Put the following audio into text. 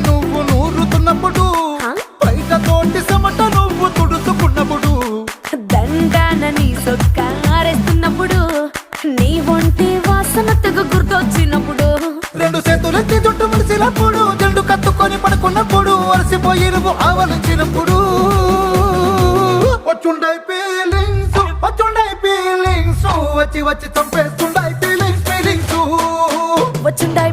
నువ్వు నూరుతున్నప్పుడు బయట తోటి సమట నువ్వు తుడుచుకున్నప్పుడు దండాన నీ సొక్కారేస్తున్నప్పుడు నీ ఒంటి వాసనతకు గుర్తొచ్చినప్పుడు రెండు చేతులెత్తి జుట్టు ముడిసినప్పుడు జెండు కత్తుకొని పడుకున్నప్పుడు అలసిపోయి నువ్వు ఆవలించినప్పుడు వచ్చుండై ఫీలింగ్స్ వచ్చి వచ్చి చంపేస్తుండై ఫీలింగ్స్ వచ్చుండాయి